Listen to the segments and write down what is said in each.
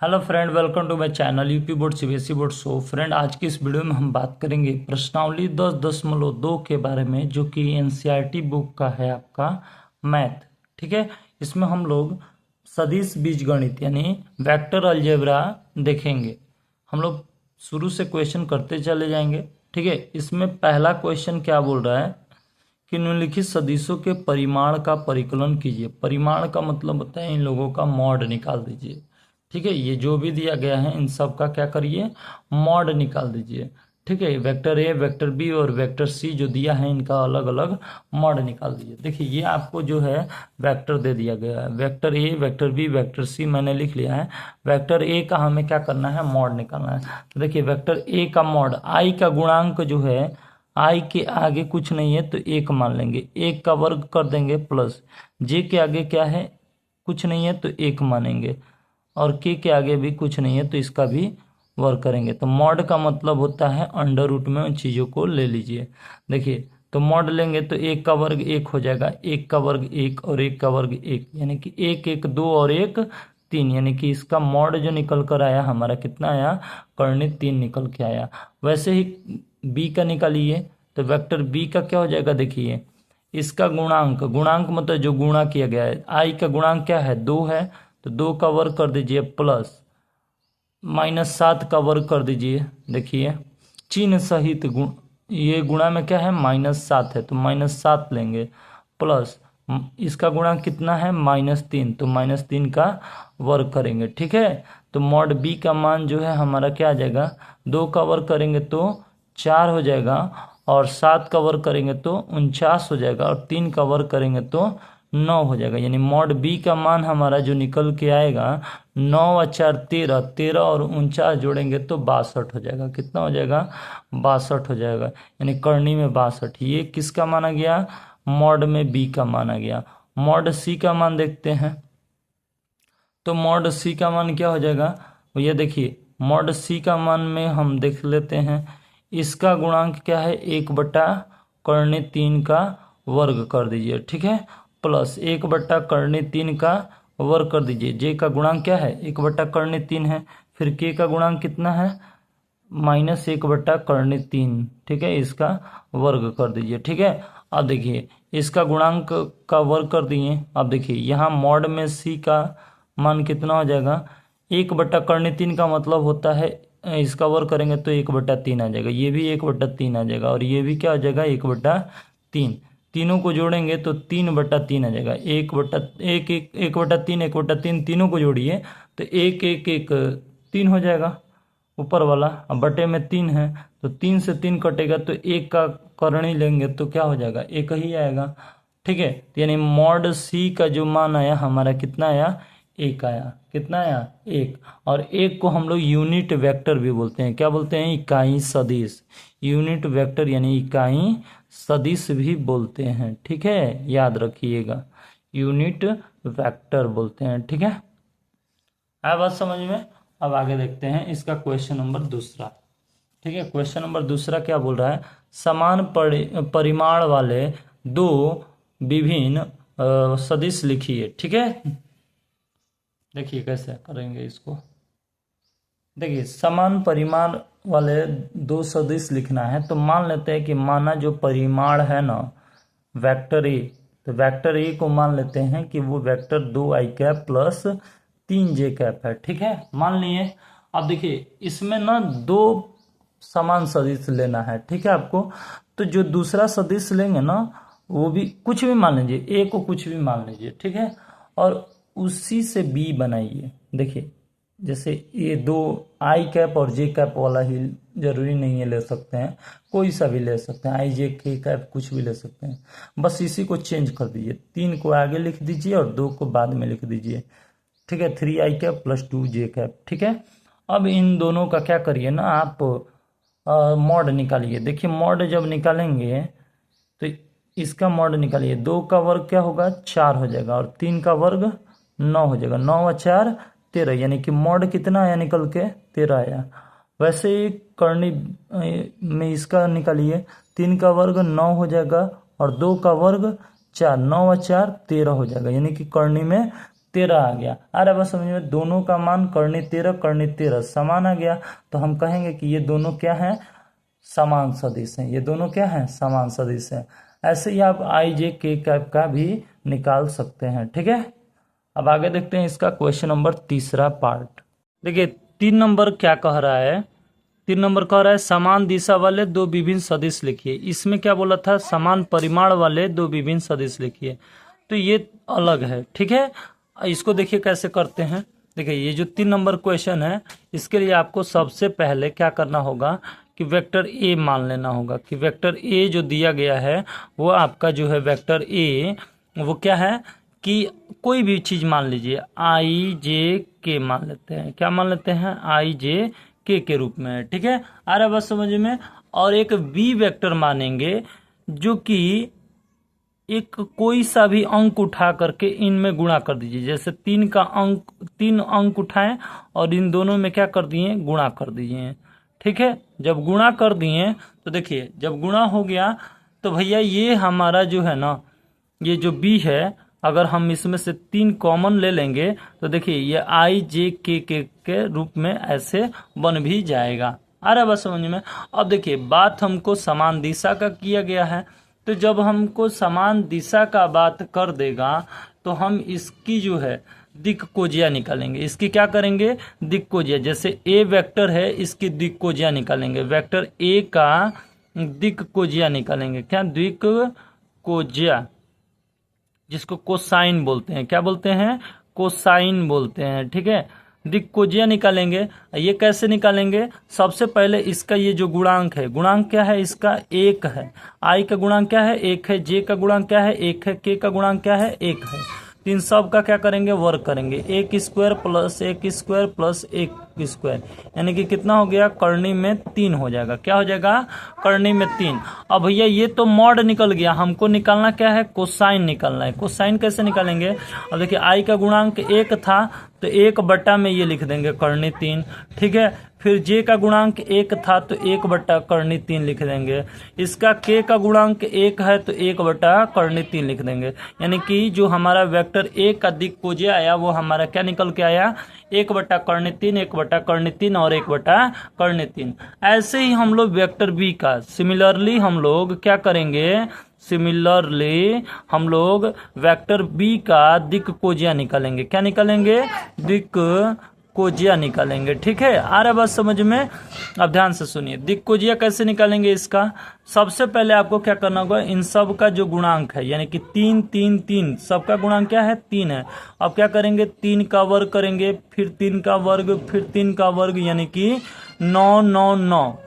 Hello friend, welcome to my channel UP board CBSE board. So friend, आज की इस video में हम बात करेंगे प्रश्नावली 10.2 के बारे में, जो कि एनसीईआरटी बुक का है आपका मैथ। ठीक है, इसमें हम लोग सदिश बीजगणित यानी वेक्टर अलजेब्रा देखेंगे। हम लोग शुरू से क्वेश्चन करते चले जाएंगे। ठीक है, इसमें पहला क्वेश्चन क्या बोल रहा है कि निम्नलिखित सदिशों के परिमाण का परिकलन कीजिए। परिमाण का मतलब होता है इन लोगों का मॉड निकाल दीजिए। ठीक है, ये जो भी दिया गया है इन सब का क्या करिए, मॉड निकाल दीजिए। ठीक है, वेक्टर ए, वेक्टर बी और वेक्टर सी जो दिया है इनका अलग अलग मॉड निकाल दीजिए। देखिए, ये आपको जो है वेक्टर दे दिया गया है, vector A, vector B, vector C मैंने लिख लिया है। वेक्टर ए का हमें क्या करना है, मॉड निकालना है। तो देखिए, वेक्टर ए का मॉड, आई का गुणांक जो है, आई के आगे कुछ नहीं है तो एक मान लेंगे, एक का वर्ग कर देंगे प्लस, जे के आगे क्या है, कुछ नहीं है तो एक मानेंगे, और के आगे भी कुछ नहीं है तो इसका भी वर्ग करेंगे। तो मॉड का मतलब होता है अंडर रूट में उन चीज़ों को ले लीजिए। देखिए, तो मॉड लेंगे तो एक का वर्ग एक हो जाएगा, एक का वर्ग एक और एक का वर्ग एक, यानी कि एक एक दो और एक तीन, यानी कि इसका मॉड जो निकल कर आया हमारा कितना आया, कर्णित 3 निकल के आया। वैसे ही बी का निकालिए, तो वेक्टर बी का क्या हो जाएगा, देखिए इसका गुणांक, गुणांक मतलब जो गुणा किया गया है, आई का गुणांक क्या है, 2 है, तो 2 का वर्ग कर दीजिए प्लस -7 का वर्ग कर दीजिए। देखिए, चिन्ह सहित गुण, ये गुणा में क्या है, -7 है तो -7 लेंगे प्लस इसका गुणांक कितना है, -3, तो -3 का वर्ग करेंगे। ठीक है, तो मॉड बी का मान जो है हमारा क्या आ जाएगा, 2 का वर्ग करेंगे तो 4 हो जाएगा, और 7 का वर्ग करेंगे तो 49 हो जाएगा, और 3 का वर्ग करेंगे तो 9 हो जाएगा। यानी मॉड बी का मान हमारा जो निकल के आएगा, 9 और 4 13, 13 और 49 जोड़ेंगे तो 62 हो जाएगा। कितना हो जाएगा, 62 हो जाएगा, यानी करनी में 62। ये किसका माना गया, मॉड में बी का माना गया। मॉड सी का मान देखते हैं, तो मॉड सी का मान क्या हो जाएगा, ये देखिए मॉड सी का मान में हम देख लेते हैं, इसका गुणांक क्या है, 1 बटा करने 3 का वर्ग कर दीजिए। ठीक है, प्लस 1 बटा करने 3 का वर्ग कर दीजिए। जे का गुणांक क्या है, 1 बटा करने 3 है, फिर के का गुणांक कितना है, -1 बटा करने 3। ठीक है, इसका वर्ग कर दीजिए। ठीक है, अब देखिए इसका गुणांक का वर्ग कर दिए। अब देखिए यहाँ मॉड में सी का मान कितना हो जाएगा, 1 बटा करने 3 का मतलब होता है इसका वर्ग करेंगे तो 1/3 आ जाएगा, ये भी 1/3 आ जाएगा, और ये भी क्या हो जाएगा, 1/3। तीनों को जोड़ेंगे तो 3/3 आ जाएगा, 1/3 1/3 तीनों को जोड़िए तो 1 1 1 3 हो जाएगा ऊपर वाला। अब बटे में 3 है तो 3 से 3 कटेगा तो एक का करणी लेंगे तो क्या हो जाएगा, एक ही आएगा। ठीक है, तो यानी मॉड सी का जो मान आया हमारा कितना आया, एक आया। कितना आया, एक। और एक को हम लोग यूनिट वेक्टर भी बोलते हैं, क्या बोलते हैं, इकाई सदिश। यूनिट वेक्टर यानी इकाई सदिश भी बोलते हैं। ठीक है, याद रखिएगा, यूनिट वेक्टर बोलते हैं। ठीक है, आया बात समझ में। अब आगे देखते हैं इसका क्वेश्चन नंबर दूसरा। ठीक है, क्वेश्चन नंबर दूसरा क्या बोल रहा है, समान परिमाण वाले दो विभिन्न सदिश लिखिए। ठीक है, देखिए कैसे करेंगे इसको। देखिए, समान परिमाण वाले दो सदिश लिखना है, तो मान लेते हैं कि माना जो परिमाण है ना वेक्टर ए, तो वेक्टर ए को मान लेते हैं कि वो vector 2i cap plus 3j cap है। ठीक है, मान लिए। अब देखिए इसमें ना दो समान सदिश लेना है। ठीक है आपको, तो जो दूसरा सदिश लेंगे ना वो भी कुछ भी मान लीजिए, ए को कुछ भी मान लीजिए। ठीक है, और उसी से बी बनाइए। देखिए जैसे ये दो i कैप और j कैप वाला ही जरूरी नहीं है, ले सकते हैं कोई सा भी ले सकते हैं, i j k कैप कुछ भी ले सकते हैं। बस इसी को चेंज कर दीजिए, 3 को आगे लिख दीजिए और 2 को बाद में लिख दीजिए। ठीक है, 3i cap plus 2j cap. ठीक है, अब इन दोनों का क्या करिए ना आप, मॉड निकालिए। देखिए मॉड जब निकालेंगे तो इसका मॉड निकालिए, 2 का वर्ग क्या होगा, 4 हो जाएगा, और 3 का वर्ग 9 हो जाएगा, 9 और 4 13, यानी कि मॉड कितना आया निकल के, 13 आया। वैसे ही करनी में इसका निकालिए, 3 का वर्ग 9 हो जाएगा और 2 का वर्ग 4, 9 और 4 13 हो जाएगा, यानी कि करनी में 13 आ गया। अरे बस समझ में, दोनों का मान कर्णी 13 समान आ गया, तो हम कहेंगे कि ये दोनों क्या है, समान सदिश हैं। ये दोनों क्या हैं, समान सदिश हैं। ऐसे ही आप आई जे के कैप का भी निकाल सकते हैं। ठीक है, अब आगे देखते हैं इसका क्वेश्चन नंबर तीसरा पार्ट। देखिए 3 नंबर क्या कह रहा है, 3 नंबर कह रहा है समान दिशा वाले दो विभिन्न सदिश लिखिए। इसमें क्या बोला था, समान परिमाण वाले दो विभिन्न सदिश लिखिए, तो ये अलग है। ठीक है, इसको देखिए कैसे करते हैं। देखिए ये जो 3 नंबर क्वेश्चन है, इसके लिए आपको सबसे पहले क्या करना होगा कि वेक्टर ए मान लेना होगा कि वेक्टर ए जो दिया गया है वो आपका जो है वेक्टर ए वो क्या है कि कोई भी चीज मान लीजिए, आई जे के मान लेते हैं। क्या मान लेते हैं, आई जे के रूप में। ठीक है, आ रहा बस समझ में। और एक बी वेक्टर मानेंगे जो कि एक कोई सा भी अंक उठा करके इनमें गुणा कर दीजिए। जैसे 3 अंक उठाएं और इन दोनों में क्या कर दिए, गुणा कर दीजिए। ठीक है, जब गुणा कर दिए तो देखिए जब गुणा हो गया तो भैया ये हमारा जो है ना, ये जो बी है, अगर हम इसमें से 3 कॉमन ले लेंगे तो देखिए ये आई जे के रूप में ऐसे बन भी जाएगा। आ रहा बस समझ में। अब देखिए बात हमको समान दिशा का किया गया है, तो जब हमको समान दिशा का बात कर देगा तो हम इसकी जो है दिक्कोजिया निकालेंगे। इसकी क्या करेंगे, दिक्कोजिया। जैसे ए वेक्टर है, इसकी दिक्कोजिया निकालेंगे। वेक्टर ए का दिक्कोजिया निकालेंगे। क्या, दिक्कोजिया, जिसको कोसाइन बोलते हैं। क्या बोलते हैं, कोसाइन बोलते हैं। ठीक है, दिक्कोजिया निकालेंगे। ये कैसे निकालेंगे, सबसे पहले इसका ये जो गुणांक है, गुणांक क्या है इसका, 1 है। आई का गुणांक क्या है, 1 है। जे का गुणांक क्या है, 1 है। के का गुणांक क्या है, 1 है। तो इन सब का क्या करेंगे, वर्ग करेंगे। 1 square plus 1 square plus 1 square, यानी कि कितना हो गया, कर्णी में 3 हो जाएगा। क्या हो जाएगा, कर्णी में 3। अब भैया ये तो मॉड निकल गया, हमको निकालना क्या है, कोसाइन निकालना है। कोसाइन कैसे निकालेंगे, अब देखिए आई का गुणांक 1 था तो 1 बटा में ये लिख देंगे कर्णी 3। ठीक है, फिर जे का गुणांक 1 था तो 1 बटा कर्णी 3 लिख देंगे। इसका के का गुणांक 1 है तो 1 बटा कर्णी 3 लिख देंगे। यानी कि जो हमारा वेक्टर ए का दिक्कोजिया आया वो हमारा क्या निकल के आया, 1 बटा कर्णी 3, 1 बटा कर्णी 3 और 1 बटा कर्णी 3। ऐसे ही हम लोग वेक्टर बी का सिमिलरली हम लोग क्या करेंगे, सिमिलरली हम लोग वेक्टर बी का दिक्कोजिया निकालेंगे। क्या निकालेंगे, दिक्कोजिया निकालेंगे। ठीक है, आ रहा बात समझ में। अब ध्यान से सुनिए, दिक्कोजिया कैसे निकालेंगे इसका, सबसे पहले आपको क्या करना होगा, इन सब का जो गुणांक है यानी कि 3 3 3 सबका गुणांक क्या है, 3 है। अब क्या करेंगे, 3 का वर्ग करेंगे, फिर 3 का वर्ग, फिर 3 का वर्ग, यानी कि 9 9 9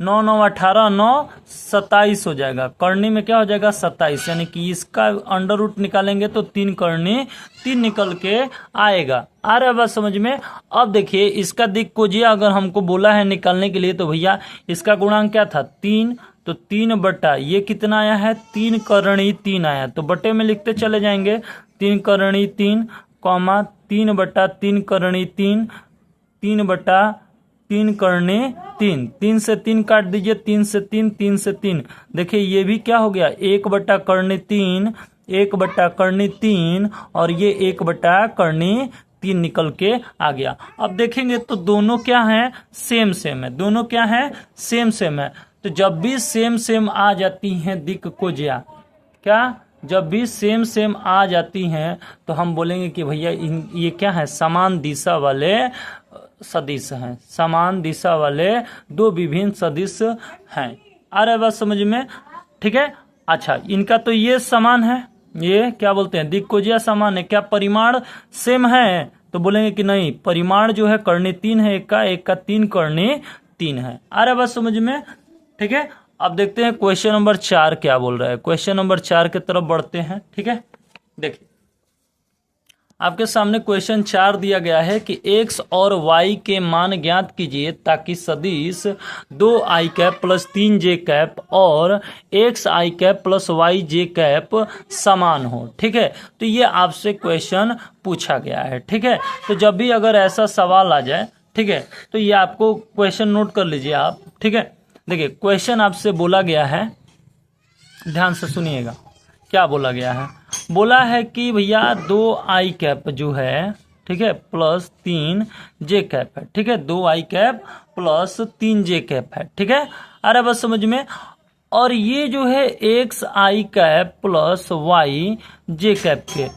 9 9 18 9 27 हो जाएगा। कर्णी में क्या हो जाएगा, 27, यानी कि इसका अंडर रूट निकालेंगे तो 3 कर्णी 3 निकल के आएगा। आ रहा है बात समझ में। अब देखिए इसका दिक्कोजिया अगर हमको बोला है निकालने के लिए तो भैया इसका गुणांक क्या था, 3, तो 3 बटा ये कितना आया है, 3 कर्णी 3 आया, तो बटे में लिखते चले जाएंगे 3 कर्णी 3 कॉमा 3 बटा 3 कर्णी 3, 3 बटा 3 कर्णी 3, 3 से 3 काट दीजिए, 3 से 3, 3 से 3, देखिए ये भी क्या हो गया, 1 बटा कर्णी 3, 1 बटा कर्णी 3 और ये 1 बटा कर्णी 3 निकल के आ गया। अब देखेंगे तो दोनों क्या है, सेम सेम है, दोनों क्या है, सेम सेम है। तो जब भी सेम सेम आ जाती हैं दिक्कोजिया, क्या, जब भी सेम सेम आ जाती हैं तो हम बोलेंगे कि भैया ये क्या है, समान दिशा वाले सदिश हैं, समान दिशा वाले दो विभिन्न सदिश हैं। आ रहा है बात समझ में। ठीक है, अच्छा इनका तो ये समान है, ये क्या बोलते हैं, दिक्कोजिया समान है, क्या परिमाण सेम है, तो बोलेंगे कि नहीं, परिमाण जो है कर्णी 3 है, एक का 3 कर्णी 3 है। आ रहा है बात समझ में। ठीक है, अब देखते हैं क्वेश्चन नंबर 4 क्या बोल रहा है। क्वेश्चन नंबर 4 की तरफ बढ़ते हैं। ठीक है, देखिए आपके सामने क्वेश्चन 4 दिया गया है कि x और y के मान ज्ञात कीजिए ताकि सदिश 2i cap plus 3j cap और xi cap plus yj cap समान हो। ठीक है, तो ये आपसे क्वेश्चन पूछा गया है। ठीक है, तो जब भी अगर ऐसा सवाल आ जाए, ठीक है, तो ये आपको क्वेश्चन नोट कर लीजिए आप। ठीक है, देखिए क्वेश्चन आपसे बोला गया है, ध्यान से सुनिएगा क्या बोला गया है। बोला है कि भैया 2i कैप जो है, ठीक है, प्लस 3j कैप है, ठीक है, 2i cap plus 3j cap है, ठीक है, आ रहा है बस समझ में। और ये जो है xi cap plus yj cap के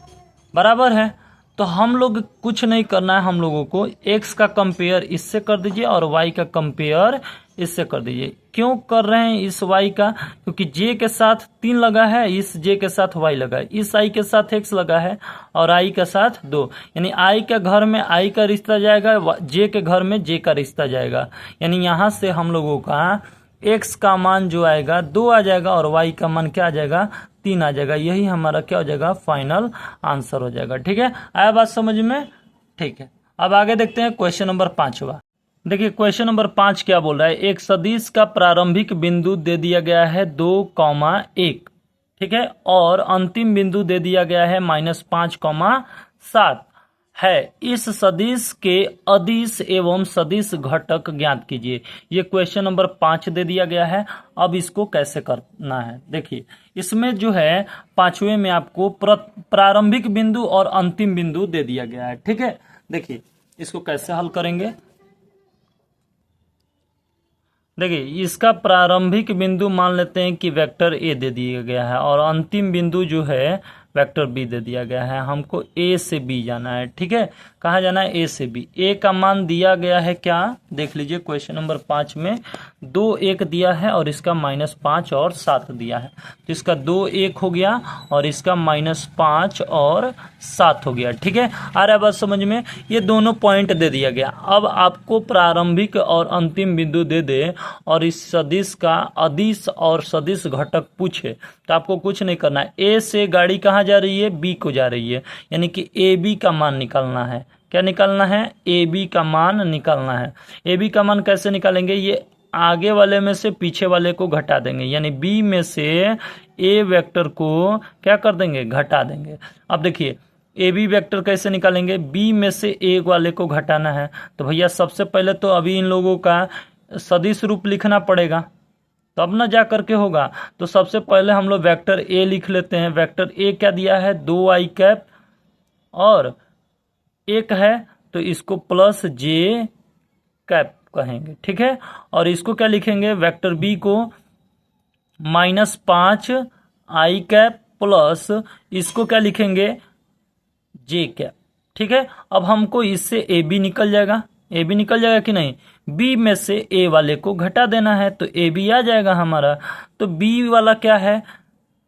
बराबर है। तो हम लोग कुछ नहीं करना है, हम लोगों को x का कंपेयर इससे कर दीजिए और y का कंपेयर इससे कर दीजिए। क्यों कर रहे हैं इस y का? क्योंकि j के साथ 3 लगा है, इस j के साथ y लगा है, इस i के साथ x लगा है और i के साथ 2, यानी i के घर में i का रिश्ता जाएगा, j के घर में j का रिश्ता जाएगा। यानी यहाँ से हम लोगों का x का मान जो आएगा 2 आ जाएगा और y का मान क्या आ जाएगा? 3 आ जाएगा। यही हमारा क्या हो जाएगा? फाइनल आंसर हो जाएगा। ठीक है, आया बात समझ में? ठीक है, अब आगे देखते हैं क्वेश्चन नंबर 5वां। देखिए क्वेश्चन नंबर 5 क्या बोल रहा है, एक सदिश का प्रारंभिक बिंदु दे दिया गया है 2,1, ठीक है, और अंतिम बिंदु दे दिया गया है -5,7 है। इस सदिश के अदिश एवं सदिश घटक ज्ञात कीजिए। ये क्वेश्चन नंबर 5 दे दिया गया है। अब इसको कैसे करना है, देखिए इसमें जो है 5वें में आपको प्रारंभिक बिंदु और अंतिम बिंदु दे दिया गया है। ठीक है, देखिए इसको कैसे हल करेंगे। देखिए इसका प्रारंभिक बिंदु मान लेते हैं कि वेक्टर ए दे दिया गया है और अंतिम बिंदु जो है वेक्टर बी दे दिया गया है। हमको ए से बी जाना है। ठीक है, कहाँ जाना है? ए से बी। ए का मान दिया गया है क्या, देख लीजिए क्वेश्चन नंबर 5 में 2 1 दिया है और इसका -5 और 7 दिया है। तो इसका 2 1 हो गया और इसका -5 और 7 हो गया। ठीक है, आ रहा है बात समझ में? ये दोनों पॉइंट दे दिया गया। अब आपको प्रारंभिक और अंतिम बिंदु दे दे और इस सदिश का अदिश और सदिश घटक पूछे तो आपको कुछ नहीं करना है। ए से गाड़ी कहाँ जा रही है? बी को जा रही है, यानी कि ए बी का मान निकालना है। क्या निकालना है? ए बी का मान निकालना है। ए बी का मान कैसे निकालेंगे? ये आगे वाले में से पीछे वाले को घटा देंगे, यानी बी में से ए वेक्टर को क्या कर देंगे? घटा देंगे। अब देखिए ए बी वेक्टर कैसे निकालेंगे? बी में से ए वाले को घटाना है। तो भैया सबसे पहले तो अभी इन लोगों का सदिश रूप लिखना पड़ेगा, तब ना जा करके होगा। तो सबसे पहले हम लोग वेक्टर ए लिख लेते हैं। वेक्टर ए क्या दिया है? 2i कैप और 1 है तो इसको प्लस जे कैप कहेंगे। ठीक है, और इसको क्या लिखेंगे? वेक्टर बी को -5i कैप प्लस इसको क्या लिखेंगे? जे कैप। ठीक है, अब हमको इससे ए बी निकल जाएगा। ए बी निकल जाएगा कि नहीं? बी में से ए वाले को घटा देना है तो ए बी आ जाएगा हमारा। तो बी वाला क्या है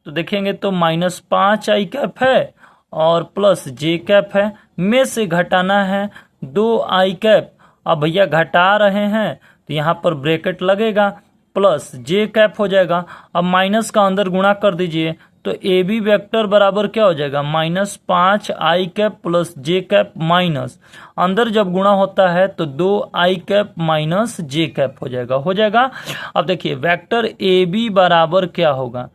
तो देखेंगे तो -5i कैप है और प्लस जे कैप है, में से घटाना है 2i कैप। अब भैया घटा रहे हैं तो यहाँ पर ब्रैकेट लगेगा, प्लस जे कैप हो जाएगा। अब माइनस का अंदर गुणा कर दीजिए तो ए बी वेक्टर बराबर क्या हो जाएगा? -5i कैप प्लस जे कैप माइनस अंदर जब गुणा होता है तो 2i कैप माइनस जे कैप हो जाएगा। अब देखिए वेक्टर ए बी बराबर क्या होगा?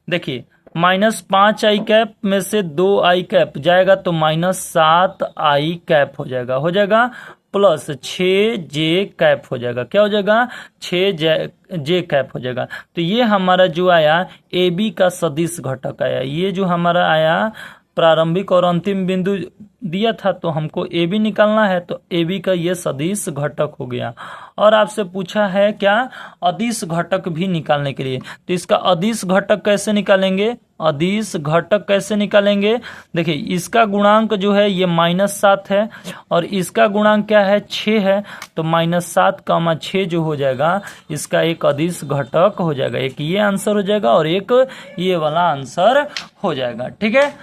देखिए -5i कैप में से 2i कैप जाएगा तो -7i कैप हो जाएगा प्लस 6j कैप हो जाएगा। क्या हो जाएगा? 6j कैप हो जाएगा। तो ये हमारा जो आया ए बी का सदिश घटक आया। ये जो हमारा आया प्रारंभिक और अंतिम बिंदु दिया था तो हमको ए बी निकालना है, तो ए बी का ये सदिश घटक हो गया। और आपसे पूछा है क्या? अदिश घटक भी निकालने के लिए। तो इसका अदिश घटक कैसे निकालेंगे? अदिश घटक कैसे निकालेंगे? देखिए इसका गुणांक जो है ये -7 है और इसका गुणांक क्या है? 6 है। तो -7,6 जो हो जाएगा इसका एक अदिश घटक हो जाएगा। एक ये आंसर हो जाएगा और एक ये वाला आंसर हो जाएगा। ठीक है,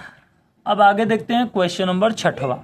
अब आगे देखते हैं क्वेश्चन नंबर 6वां।